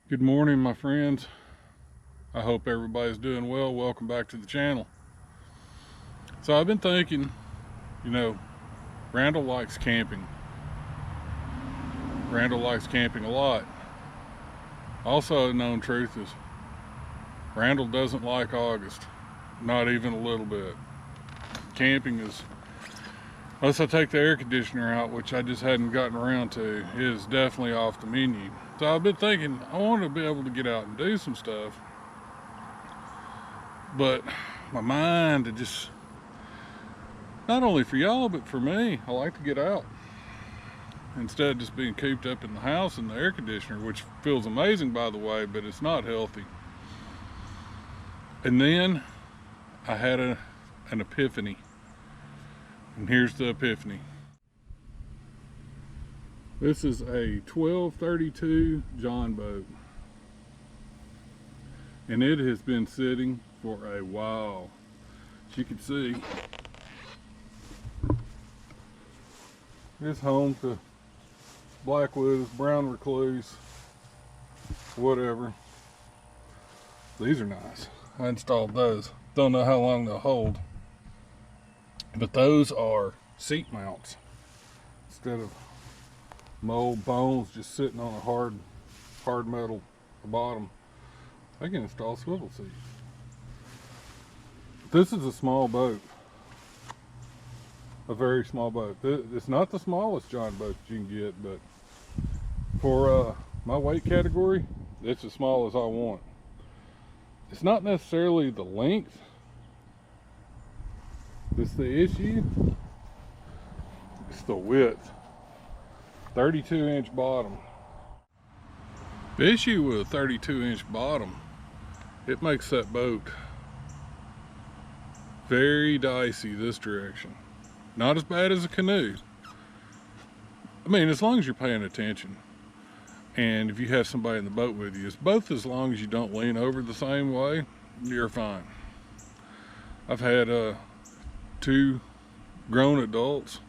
Good morning, my friends. I hope everybody's doing well. Welcome back to the channel. So I've been thinking, you know, Randall likes camping. Randall likes camping a lot. Also, a known truth is Randall doesn't like August. Not even a little bit. Camping is, unless I take the air conditioner out, which I just hadn't gotten around to, is definitely off the menu. So I've been thinking I want to be able to get out and do some stuff. But my mind, it just, not only for y'all, but for me, I like to get out. Instead of just being cooped up in the house in the air conditioner, which feels amazing, by the way, but it's not healthy. And then I had an epiphany. And here's the epiphany. This is a 1232 Jon Boat. And it has been sitting for a while. As you can see, it's home to Blackwood, brown recluse, whatever. These are nice. I installed those. Don't know how long they'll hold. But those are seat mounts. Instead of my old bones just sitting on a hard metal bottom, I can install swivel seats. This is a small boat. A very small boat. It's not the smallest Jon Boat you can get, but for my weight category, it's as small as I want. It's not necessarily the length that's the issue. It's the width. 32-inch bottom. The issue with a 32-inch bottom, it makes that boat very dicey this direction. Not as bad as a canoe. I mean, as long as you're paying attention. And if you have somebody in the boat with you, it's both as long as you don't lean over the same way, you're fine. I've had 2 grown adults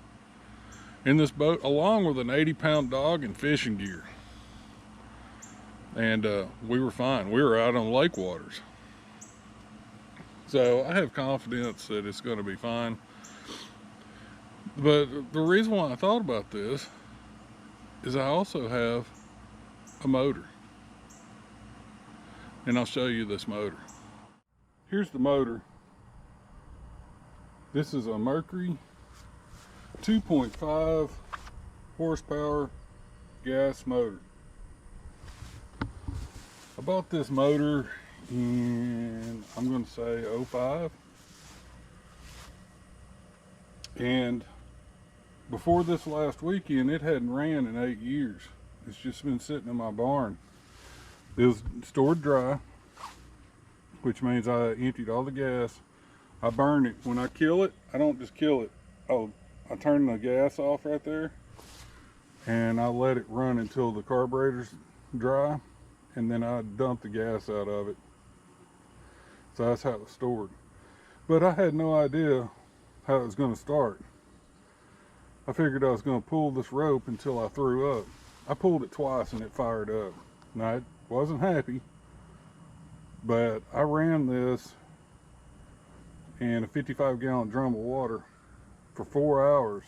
in this boat, along with an 80-pound dog and fishing gear. And we were fine. We were out on lake waters. So I have confidence that it's going to be fine. But the reason why I thought about this is I also have a motor. And I'll show you this motor. Here's the motor. This is a Mercury 2.5 horsepower gas motor. I bought this motor in, I'm going to say 05. And before this last weekend, it hadn't ran in 8 years. It's just been sitting in my barn. It was stored dry, which means I emptied all the gas. I burn it. When I kill it, I don't just kill it. I turn the gas off right there, and I let it run until the carburetor's dry, and then I dump the gas out of it. So that's how it was stored. But I had no idea how it was going to start. I figured I was going to pull this rope until I threw up. I pulled it twice and it fired up. Now, I wasn't happy, but I ran this in a 55-gallon drum of water for 4 hours.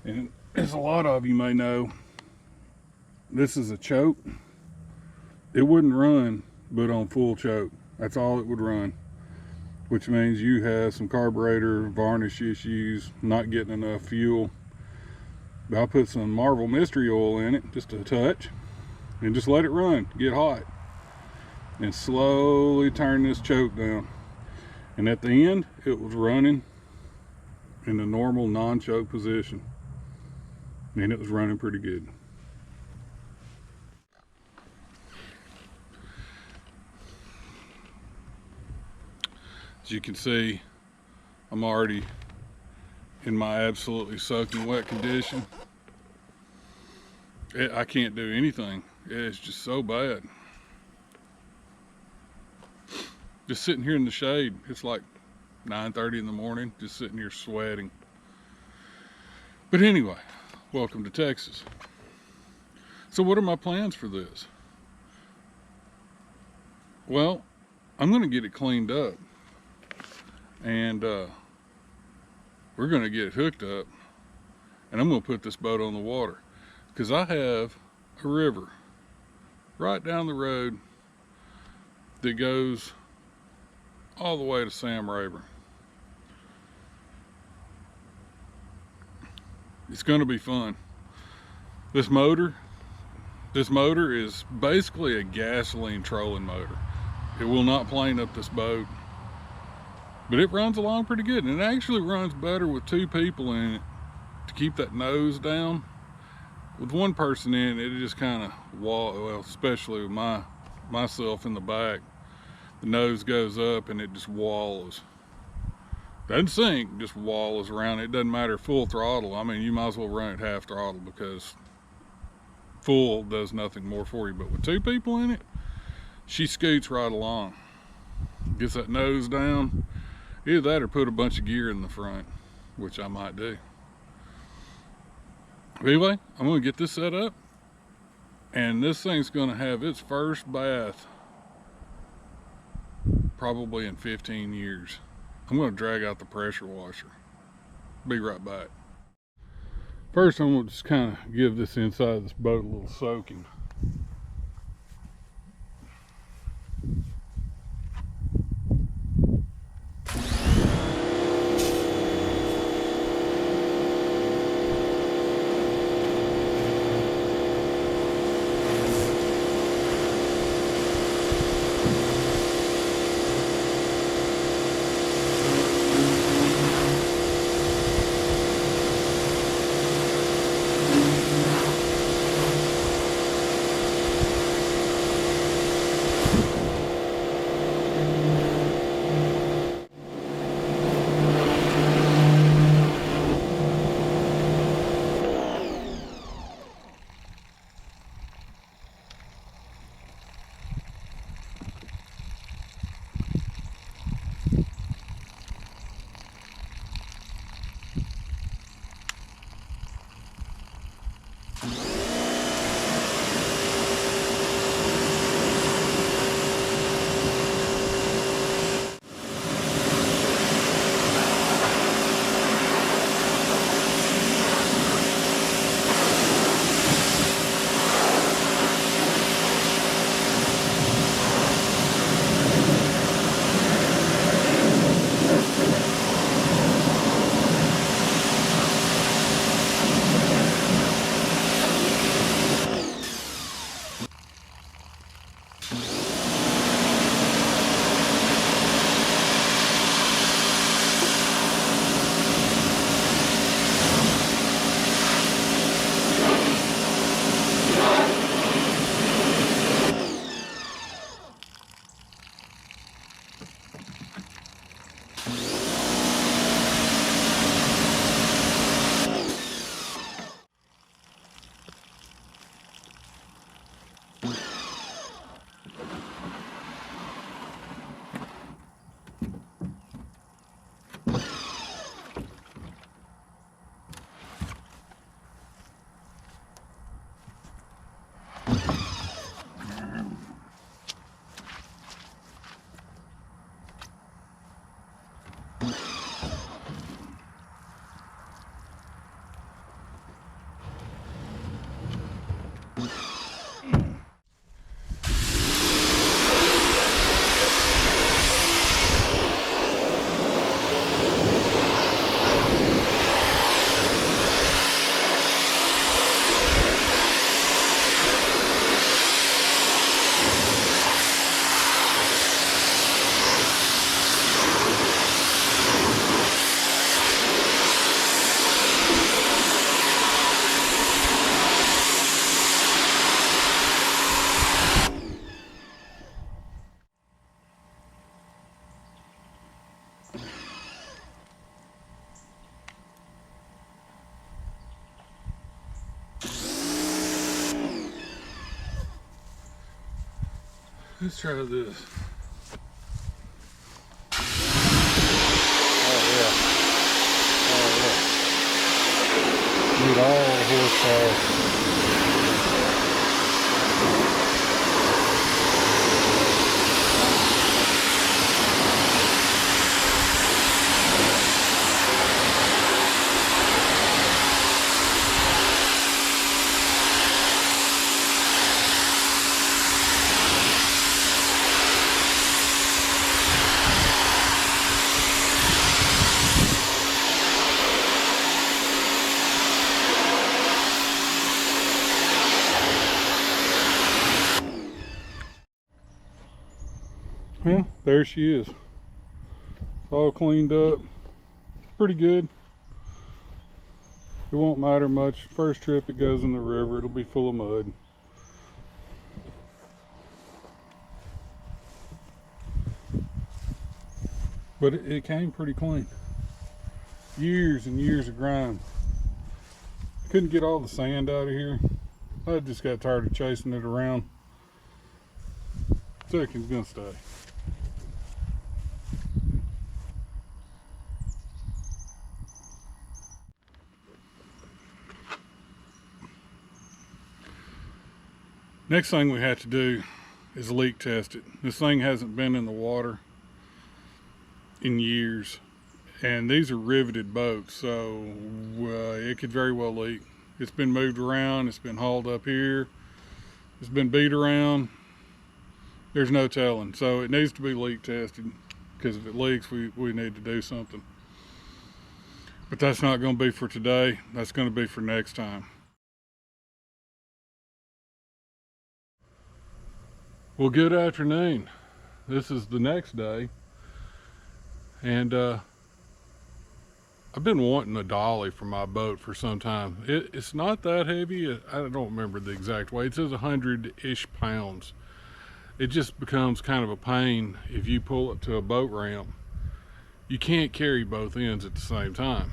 And as a lot of you may know, this is a choke. It wouldn't run but on full choke. That's all it would run, which means you have some carburetor varnish issues, not getting enough fuel. But I'll put some Marvel Mystery Oil in it, just a touch, and just let it run, get hot, and slowly turn this choke down. And at the end, it was running in the normal non-choke position, and it was running pretty good. As you can see, I'm already in my absolutely soaking wet condition. I can't do anything. It's just so bad. Just sitting here in the shade, it's like 9:30 in the morning, just sitting here sweating. But anyway, welcome to Texas. So what are my plans for this? Well, I'm going to get it cleaned up, and we're going to get it hooked up, and I'm going to put this boat on the water, because I have a river right down the road that goes all the way to Sam Rayburn. It's going to be fun. This motor is basically a gasoline trolling motor. It will not plane up this boat, but it runs along pretty good, and it actually runs better with two people in it to keep that nose down. With one person in it, it just kind of well, especially with myself in the back, the nose goes up and it just wallows. Doesn't sink, just wallows around. It doesn't matter full throttle. I mean, you might as well run it half throttle, because full does nothing more for you. But with two people in it, she scoots right along. Gets that nose down. Either that or put a bunch of gear in the front, which I might do. Anyway, I'm going to get this set up, and this thing's going to have its first bath probably in 15 years. I'm going to drag out the pressure washer. Be right back. First, I'm going to just kind of give this inside of this boat a little soaking. Let's try this. Oh yeah. Oh yeah. Need all horsepower. Well, there she is. All cleaned up. Pretty good. It won't matter much. First trip it goes in the river, it'll be full of mud. But it came pretty clean. Years and years of grime. Couldn't get all the sand out of here. I just got tired of chasing it around. Second's gonna stay. Next thing we have to do is leak test it. This thing hasn't been in the water in years, and these are riveted boats, so it could very well leak. It's been moved around, it's been hauled up here, it's been beat around. There's no telling, so it needs to be leak tested, because if it leaks we need to do something. But that's not going to be for today, that's going to be for next time. Well, good afternoon. This is the next day, and I've been wanting a dolly for my boat for some time. It's not that heavy. I don't remember the exact weight. It says 100-ish pounds. It just becomes kind of a pain if you pull it to a boat ramp. You can't carry both ends at the same time.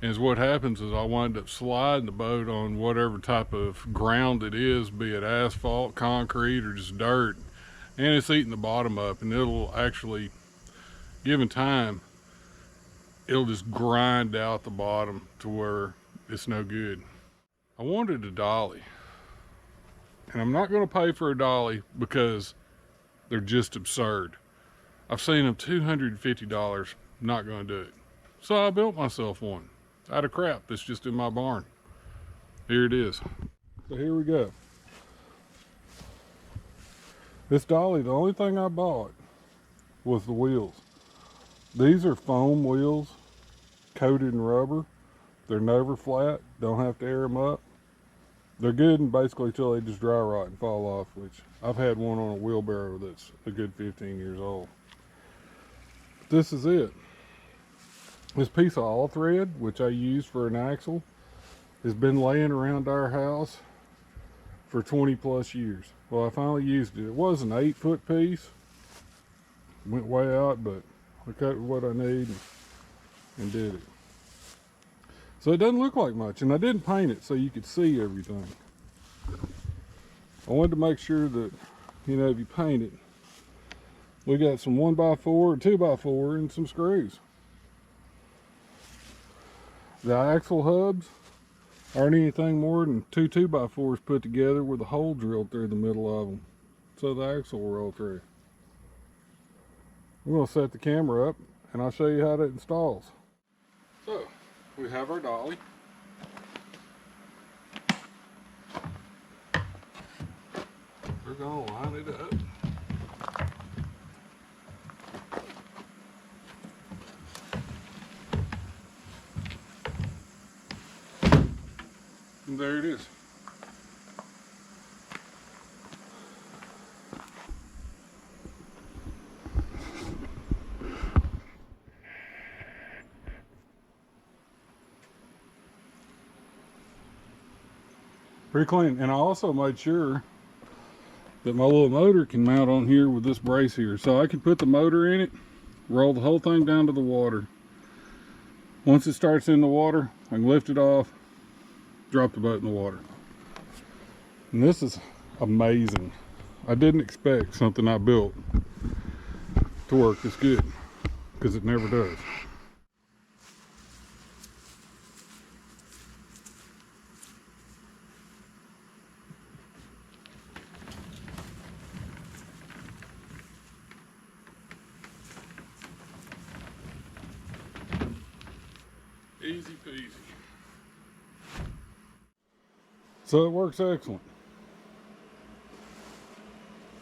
And what happens is I wind up sliding the boat on whatever type of ground it is, be it asphalt, concrete, or just dirt, and it's eating the bottom up, and it'll actually, given time, it'll just grind out the bottom to where it's no good. I wanted a dolly, and I'm not going to pay for a dolly because they're just absurd. I've seen them $250, not going to do it. So I built myself one out of crap that's just in my barn. Here it is. So here we go. This dolly, the only thing I bought was the wheels. These are foam wheels coated in rubber. They're never flat, don't have to air them up. They're good and basically till they just dry rot and fall off, which I've had one on a wheelbarrow that's a good 15 years old. But this is it. This piece of all thread, which I used for an axle, has been laying around our house for 20 plus years. Well, I finally used it. It was an 8-foot piece. Went way out, but I cut what I need and did it. So it doesn't look like much, and I didn't paint it so you could see everything. I wanted to make sure that, you know, if you paint it, we got some 1x4 or 2x4 and some screws. The axle hubs aren't anything more than 2 2x4s put together with a hole drilled through the middle of them, so the axle will roll through. I'm going to set the camera up and I'll show you how that installs. So we have our dolly. We're going to line it up. And there it is. Pretty clean. And I also made sure that my little motor can mount on here with this brace here. So I can put the motor in it, roll the whole thing down to the water. Once it starts in the water, I can lift it off, drop the boat in the water. And this is amazing. I didn't expect something I built to work this good, because it never does. Easy peasy. So it works excellent.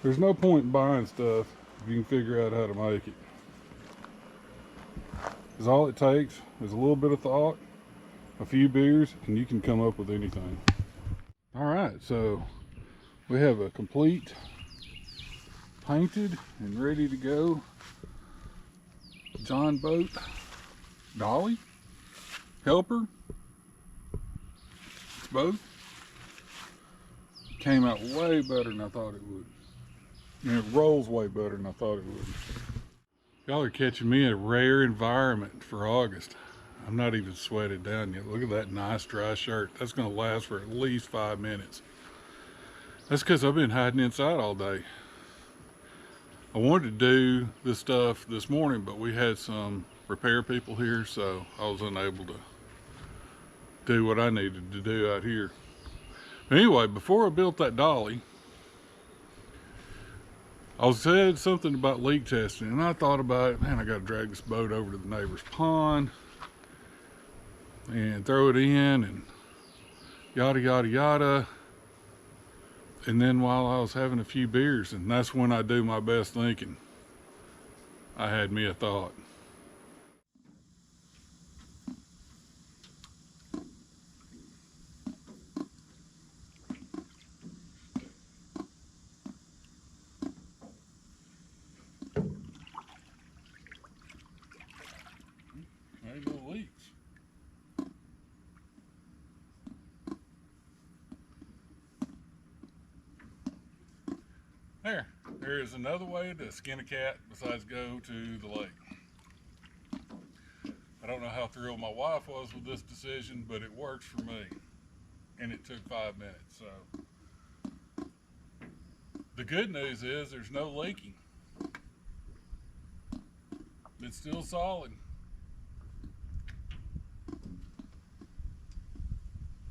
There's no point in buying stuff if you can figure out how to make it. Because all it takes is a little bit of thought, a few beers, and you can come up with anything. All right, so we have a complete painted and ready to go. Jon Boat dolly, helper, both. Came out way better than I thought it would. And it rolls way better than I thought it would. Y'all are catching me in a rare environment for August. I'm not even sweated down yet. Look at that nice dry shirt. That's gonna last for at least 5 minutes. That's because I've been hiding inside all day. I wanted to do this stuff this morning, but we had some repair people here, so I was unable to do what I needed to do out here. Anyway, before I built that dolly, I said something about leak testing, and I thought about it. Man, I got to drag this boat over to the neighbor's pond and throw it in and yada, yada, yada. And then while I was having a few beers, and that's when I do my best thinking, I had me a thought. Ain't no leaks. There is another way to skin a cat besides go to the lake. I don't know how thrilled my wife was with this decision, but it works for me. And it took 5 minutes, so. The good news is there's no leaking. It's still solid.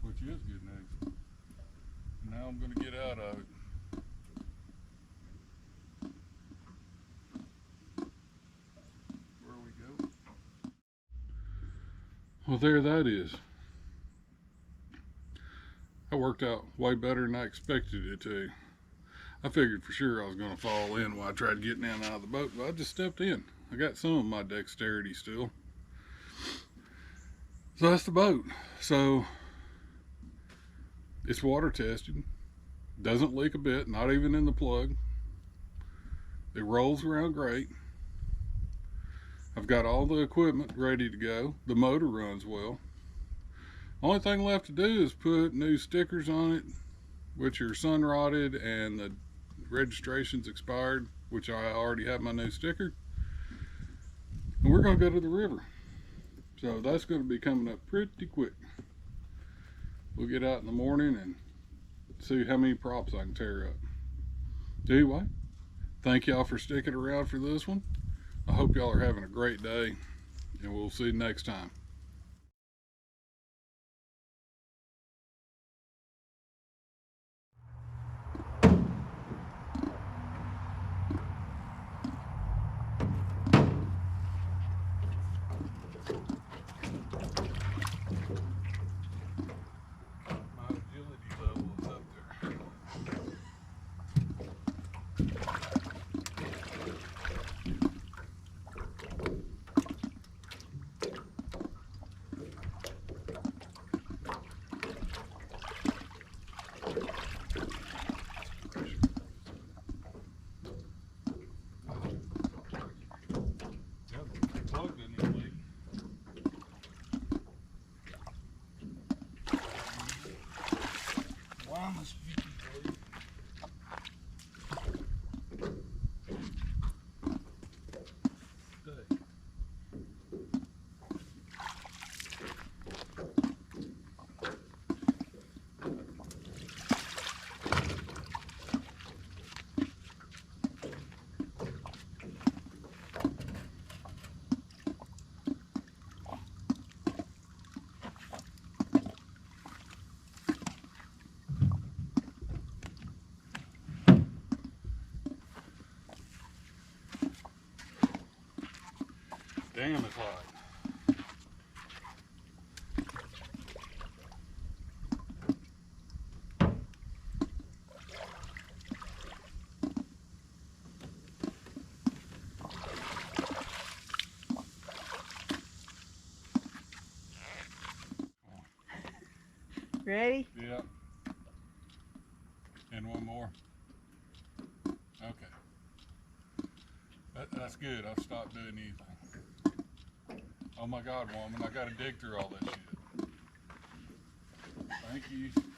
Which is good news. Now I'm going to get out of it. Where we go. Well, there that is. That worked out way better than I expected it to. I figured for sure I was going to fall in while I tried getting in and out of the boat, but I just stepped in. I got some of my dexterity still. So that's the boat. So it's water tested. Doesn't leak a bit, not even in the plug. It rolls around great. I've got all the equipment ready to go. The motor runs well. Only thing left to do is put new stickers on it, which are sun rotted, and the registration's expired, which I already have my new sticker. And we're going to go to the river. So that's going to be coming up pretty quick. We'll get out in the morning and see how many props I can tear up. Anyway, thank y'all for sticking around for this one. I hope y'all are having a great day, and we'll see you next time. My agility level is up there. Plug didn't even leak. Why must you keep leaking? Stay. Damn, it's hot. Ready? Yeah. And one more. Okay. That's good. I've stopped doing anything. Oh my God, woman, I gotta dig through all this shit. Thank you.